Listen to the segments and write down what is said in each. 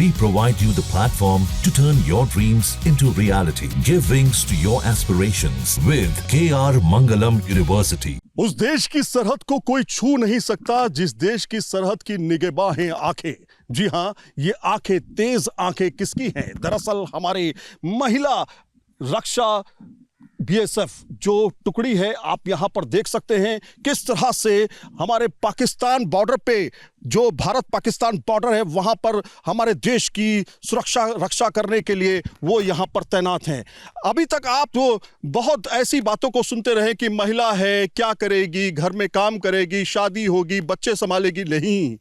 We provide you the platform to turn your dreams into reality. Give wings to your aspirations with KR Mangalam University. उस देश की सरहद को कोई छू नहीं सकता जिस देश की सरहद की निगहबानें आंखें। जी हाँ, ये आंखें, तेज आंखें किसकी हैं? दरअसल हमारी महिला रक्षा बीएसएफ जो टुकड़ी है, आप यहां पर देख सकते हैं किस तरह से हमारे पाकिस्तान बॉर्डर पे, जो भारत पाकिस्तान बॉर्डर है, वहां पर हमारे देश की सुरक्षा रक्षा करने के लिए वो यहां पर तैनात हैं। अभी तक आप तो बहुत ऐसी बातों को सुनते रहे कि महिला है, क्या करेगी, घर में काम करेगी, शादी होगी, बच्चे संभालेगी। नहीं,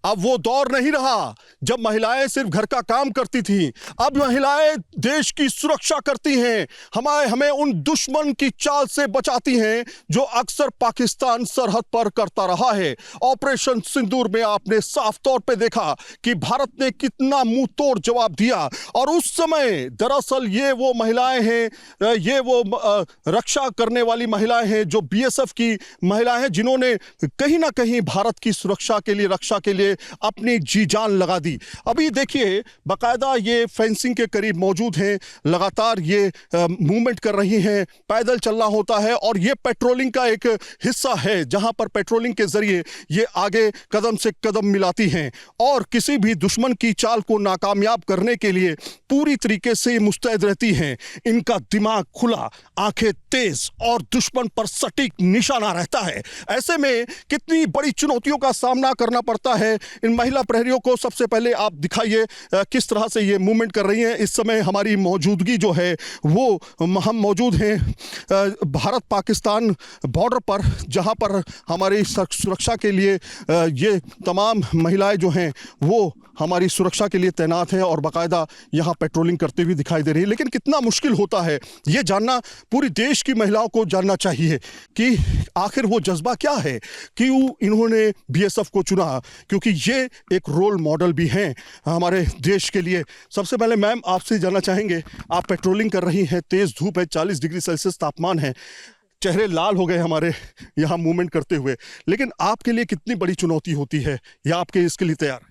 अब वो दौर नहीं रहा जब महिलाएं सिर्फ घर का काम करती थी। अब महिलाएं देश की सुरक्षा करती हैं, हमें उन दुश्मन की चाल से बचाती हैं जो अक्सर पाकिस्तान सरहद पर करता रहा है। ऑपरेशन सिंदूर में आपने साफ तौर पे देखा कि भारत ने कितना मुंह तोड़ जवाब दिया, और उस समय दरअसल ये वो महिलाएं हैं, ये वो रक्षा करने वाली महिलाएं हैं, जो बीएसएफ की महिलाएं हैं, जिन्होंने कहीं ना कहीं भारत की सुरक्षा के लिए, रक्षा के लिए अपनी जी जान लगा दी। अभी देखिए, बाकायदा ये फेंसिंग के करीब मौजूद हैं, लगातार ये मूवमेंट कर रही हैं, पैदल चलना होता है, और ये पेट्रोलिंग का एक हिस्सा है जहां पर पेट्रोलिंग के जरिए ये आगे कदम से कदम मिलाती हैं और किसी भी दुश्मन की चाल को नाकामयाब करने के लिए पूरी तरीके से मुस्तैद रहती हैं। इनका दिमाग खुला, आंखें तेज और दुश्मन पर सटीक निशाना रहता है। ऐसे में कितनी बड़ी चुनौतियों का सामना करना पड़ता है इन महिला प्रहरियों को। सबसे पहले आप दिखाइए किस तरह से ये मूवमेंट कर रही हैं। इस समय हमारी मौजूदगी जो है वो, हम मौजूद हैं भारत पाकिस्तान बॉर्डर पर, जहां पर हमारी सुरक्षा के लिए ये तमाम महिलाएं जो हैं वो हमारी सुरक्षा के लिए तैनात हैं और बाकायदा यहाँ पेट्रोलिंग करते हुए दिखाई दे रही है। लेकिन कितना मुश्किल होता है ये जानना, पूरी देश की महिलाओं को जानना चाहिए कि आखिर वो जज्बा क्या है, क्यों इन्होंने बीएसएफ को चुना, क्योंकि ये एक रोल मॉडल भी हैं हमारे देश के लिए। सबसे पहले मैम, आपसे जानना चाहेंगे, आप पेट्रोलिंग कर रही हैं, तेज़ धूप है, 40 डिग्री सेल्सियस तापमान है, चेहरे लाल हो गए हमारे यहाँ मूवमेंट करते हुए, लेकिन आपके लिए कितनी बड़ी चुनौती होती है या आपके इसके लिए तैयार?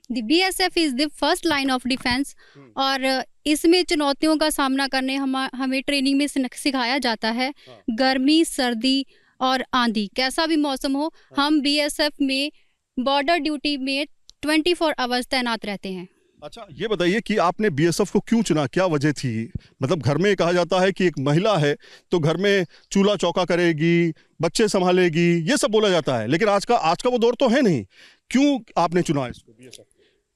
दी BSF is the first line of defence, और इसमें चुनौतियों का सामना करने हमें ट्रेनिंग में सिखाया जाता है। गर्मी, सर्दी और आंधी, कैसा भी मौसम हो, हम BSF में बॉर्डर ड्यूटी में 24 आवर्स तैनात रहते हैं। अच्छा, ये बताइए कि आपने बीएसएफ को क्यों चुना, क्या वजह थी? मतलब घर में कहा जाता है कि एक महिला है तो घर में चूल्हा चौका करेगी, बच्चे संभालेगी, ये सब बोला जाता है, लेकिन आज का वो दौर तो है नहीं। क्यों आपने चुना इसको,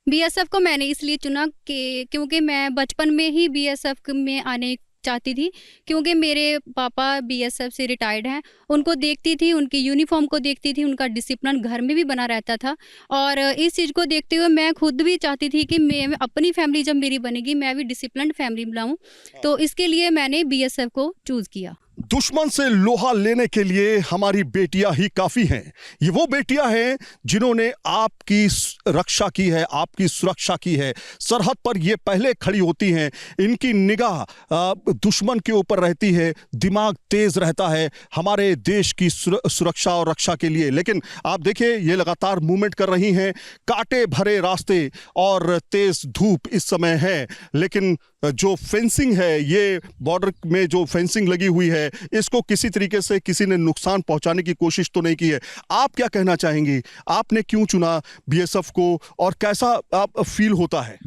बीएसएफ को? मैंने इसलिए चुना कि क्योंकि मैं बचपन में ही बीएसएफ में आने चाहती थी, क्योंकि मेरे पापा बीएसएफ से रिटायर्ड हैं। उनको देखती थी, उनकी यूनिफॉर्म को देखती थी, उनका डिसिप्लिन घर में भी बना रहता था, और इस चीज़ को देखते हुए मैं खुद भी चाहती थी कि मैं अपनी फैमिली जब मेरी बनेगी, मैं भी डिसिप्लिन फैमिली बनाऊं। तो इसके लिए मैंने बीएसएफ को चूज़ किया। दुश्मन से लोहा लेने के लिए हमारी बेटियां ही काफ़ी हैं। ये वो बेटियां हैं जिन्होंने आपकी रक्षा की है, आपकी सुरक्षा की है। सरहद पर ये पहले खड़ी होती हैं, इनकी निगाह दुश्मन के ऊपर रहती है, दिमाग तेज रहता है हमारे देश की सुरक्षा और रक्षा के लिए। लेकिन आप देखिए, ये लगातार मूवमेंट कर रही हैं, कांटे भरे रास्ते और तेज धूप इस समय है, लेकिन जो फेंसिंग है, ये बॉर्डर में जो फेंसिंग लगी हुई है, इसको किसी तरीके से किसी ने नुकसान पहुंचाने की कोशिश तो नहीं की है। आप क्या कहना चाहेंगी, आपने क्यों चुना बीएसएफ को और कैसा आप फील होता है?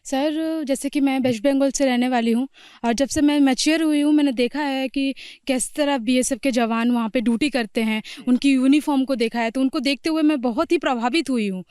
सर, जैसे कि मैं वेस्ट बंगाल से रहने वाली हूँ, और जब से मैं मैच्योर हुई हूँ, मैंने देखा है कि किस तरह बीएसएफ के जवान वहाँ पे ड्यूटी करते हैं, उनकी यूनिफॉर्म को देखा है, तो उनको देखते हुए मैं बहुत ही प्रभावित हुई हूँ,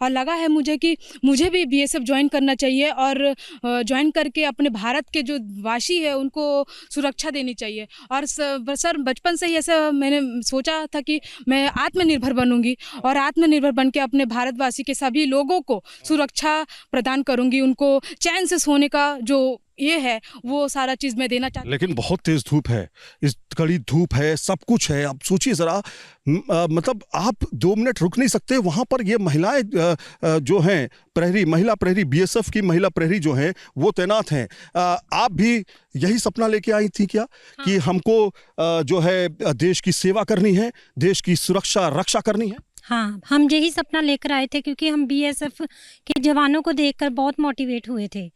और लगा है मुझे कि मुझे भी बीएसएफ ज्वाइन करना चाहिए, और ज्वाइन करके अपने भारत के जो वासी है उनको सुरक्षा देनी चाहिए। और सर, बचपन से ही ऐसा मैंने सोचा था कि मैं आत्मनिर्भर बनूंगी, और आत्मनिर्भर बन के अपने भारतवासी के सभी लोगों को सुरक्षा प्रदान करूंगी, उनको चैन से सोने का जो ये है वो सारा चीज़ मैं देना चाहती हूँ। लेकिन बहुत तेज धूप है, इस कड़ी धूप है, सब कुछ है। आप सोचिए ज़रा, मतलब आप 2 मिनट रुक नहीं सकते वहाँ पर। ये महिलाएं जो हैं प्रहरी, महिला प्रहरी, बीएसएफ की महिला प्रहरी जो हैं वो तैनात हैं। आप भी यही सपना लेके आई थी क्या? हाँ। कि हमको जो है देश की सेवा करनी है, देश की सुरक्षा रक्षा करनी है? हाँ, हम यही सपना लेकर आए थे क्योंकि हम बीएसएफ के जवानों को देखकर बहुत मोटिवेट हुए थे।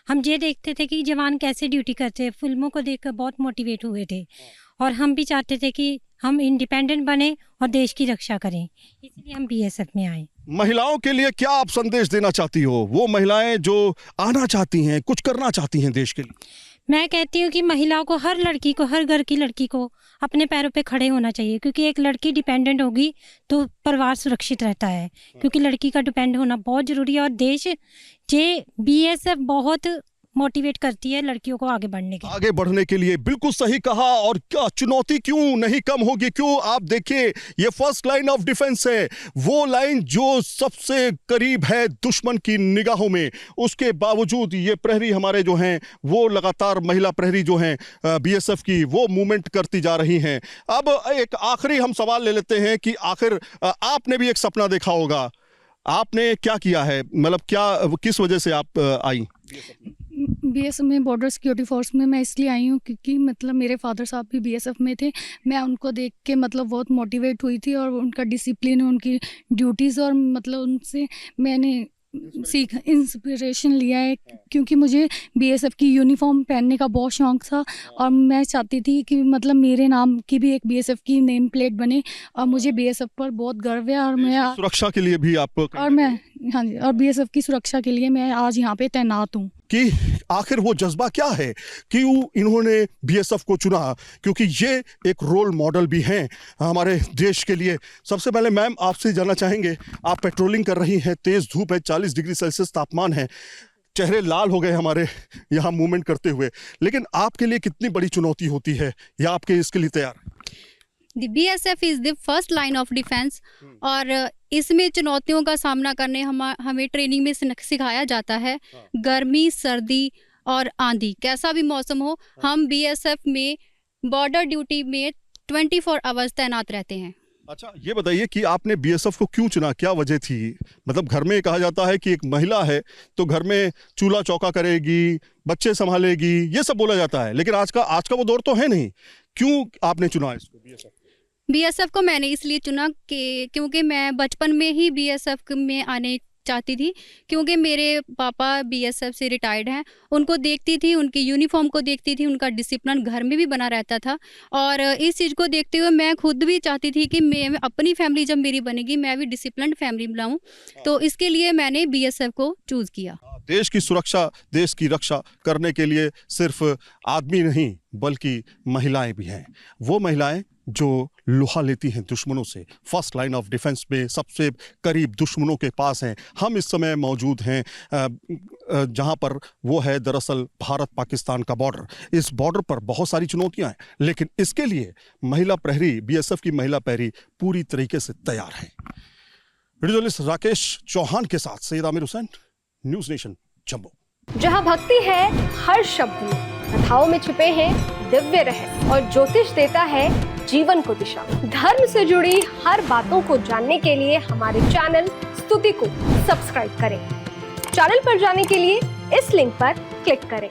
हम ये देखते थे कि जवान कैसे ड्यूटी करते हैं, फिल्मों को देखकर बहुत मोटिवेट हुए थे और हम भी चाहते थे कि हम इंडिपेंडेंट बने और देश की रक्षा करें, इसलिए हम बीएसएफ में आए। महिलाओं के लिए क्या आप संदेश देना चाहती हो, वो महिलाएं जो आना चाहती हैं, कुछ करना चाहती हैं देश के लिए? मैं कहती हूँ कि महिलाओं को, हर लड़की को, हर घर की लड़की को अपने पैरों पे खड़े होना चाहिए, क्योंकि एक लड़की डिपेंडेंट होगी तो परिवार सुरक्षित रहता है, क्योंकि लड़की का डिपेंड होना बहुत ज़रूरी है। और देश जे बीएसएफ बहुत मोटिवेट करती है लड़कियों को आगे बढ़ने के लिए। बिल्कुल सही कहा। और क्या चुनौती क्यों नहीं कम होगी, क्यों? आप देखिए, ये फर्स्ट लाइन ऑफ डिफेंस है, वो लाइन जो सबसे करीब है दुश्मन की निगाहों में। उसके बावजूद ये प्रहरी हमारे जो हैं, वो लगातार महिला प्रहरी जो हैं बीएसएफ की, वो मूवमेंट करती जा रही हैं। अब एक आखिरी हम सवाल ले लेते हैं कि आखिर आपने भी एक सपना देखा होगा, आपने क्या किया है, मतलब क्या, किस वजह से आप आई बीएसएफ में? बॉर्डर सिक्योरिटी फोर्स में मैं इसलिए आई हूँ क्योंकि मतलब मेरे फादर साहब भी बीएसएफ में थे। मैं उनको देख के मतलब बहुत मोटिवेट हुई थी और उनका डिसिप्लिन, उनकी ड्यूटीज़, और मतलब उनसे मैंने इंस्पिरेशन लिया है, क्योंकि मुझे बीएसएफ की यूनिफॉर्म पहनने का बहुत शौक़ था और मैं चाहती थी कि मतलब मेरे नाम की भी एक बीएसएफ की नेम प्लेट बने, और मुझे बीएसएफ पर बहुत गर्व है। और मैं सुरक्षा के लिए भी आप, और मैं, हाँ जी, और बीएसएफ की सुरक्षा के लिए मैं आज यहाँ पे तैनात हूँ। कि आखिर वो जज्बा क्या है, क्यों इन्होंने बीएसएफ को चुना, क्योंकि ये एक रोल मॉडल भी हैं हमारे देश के लिए। सबसे पहले मैम आपसे जानना चाहेंगे, आप पेट्रोलिंग कर रही हैं, तेज़ धूप है, 40 डिग्री सेल्सियस तापमान है, चेहरे लाल हो गए हमारे यहाँ मूवमेंट करते हुए, लेकिन आपके लिए कितनी बड़ी चुनौती होती है, या आपके इसके लिए तैयार? The BSF is the first line of defence, और इसमें चुनौतियों का सामना करने हमें ट्रेनिंग में सिखाया जाता है। गर्मी, सर्दी और आंधी, कैसा भी मौसम हो, हम BSF में बॉर्डर ड्यूटी में 24 आवर्स तैनात रहते हैं। अच्छा, ये बताइए कि आपने बीएसएफ को क्यों चुना, क्या वजह थी? मतलब घर में कहा जाता है कि एक महिला है तो घर में चूल्हा चौका करेगी, बच्चे संभालेगी, ये सब बोला जाता है, लेकिन आज का वो दौर तो है नहीं। क्यों आपने चुना इसको, बीएसएफ को? मैंने इसलिए चुना कि क्योंकि मैं बचपन में ही बीएसएफ में आने चाहती थी, क्योंकि मेरे पापा बीएसएफ से रिटायर्ड हैं। उनको देखती थी, उनकी यूनिफॉर्म को देखती थी, उनका डिसिप्लिन घर में भी बना रहता था, और इस चीज़ को देखते हुए मैं खुद भी चाहती थी कि मैं अपनी फैमिली जब मेरी बनेगी, मैं भी डिसिप्लिन फैमिली बनाऊं। तो इसके लिए मैंने बीएसएफ को चूज़ किया। देश की सुरक्षा, देश की रक्षा करने के लिए सिर्फ आदमी नहीं बल्कि महिलाएं भी हैं। वो महिलाएं जो लुहा लेती हैं दुश्मनों से, फर्स्ट लाइन ऑफ डिफेंस में सबसे करीब दुश्मनों के पास हैं। हम इस समय मौजूद हैं जहां पर वो है दरअसल भारत पाकिस्तान का बॉर्डर। इस बॉर्डर पर बहुत सारी चुनौतियां हैं, लेकिन इसके लिए महिला प्रहरी, बीएसएफ की महिला प्रहरी पूरी तरीके से तैयार है। वीडियो जर्नलिस्ट राकेश चौहान के साथ सैयद आमिर हुसैन, न्यूज़ नेशन जम्मू। जहां भक्ति है हर शब्द में, कथाओं में छिपे हैं दिव्य रहस्य, और ज्योतिष देता है जीवन को दिशा। धर्म से जुड़ी हर बातों को जानने के लिए हमारे चैनल स्तुति को सब्सक्राइब करें। चैनल पर जाने के लिए इस लिंक पर क्लिक करें।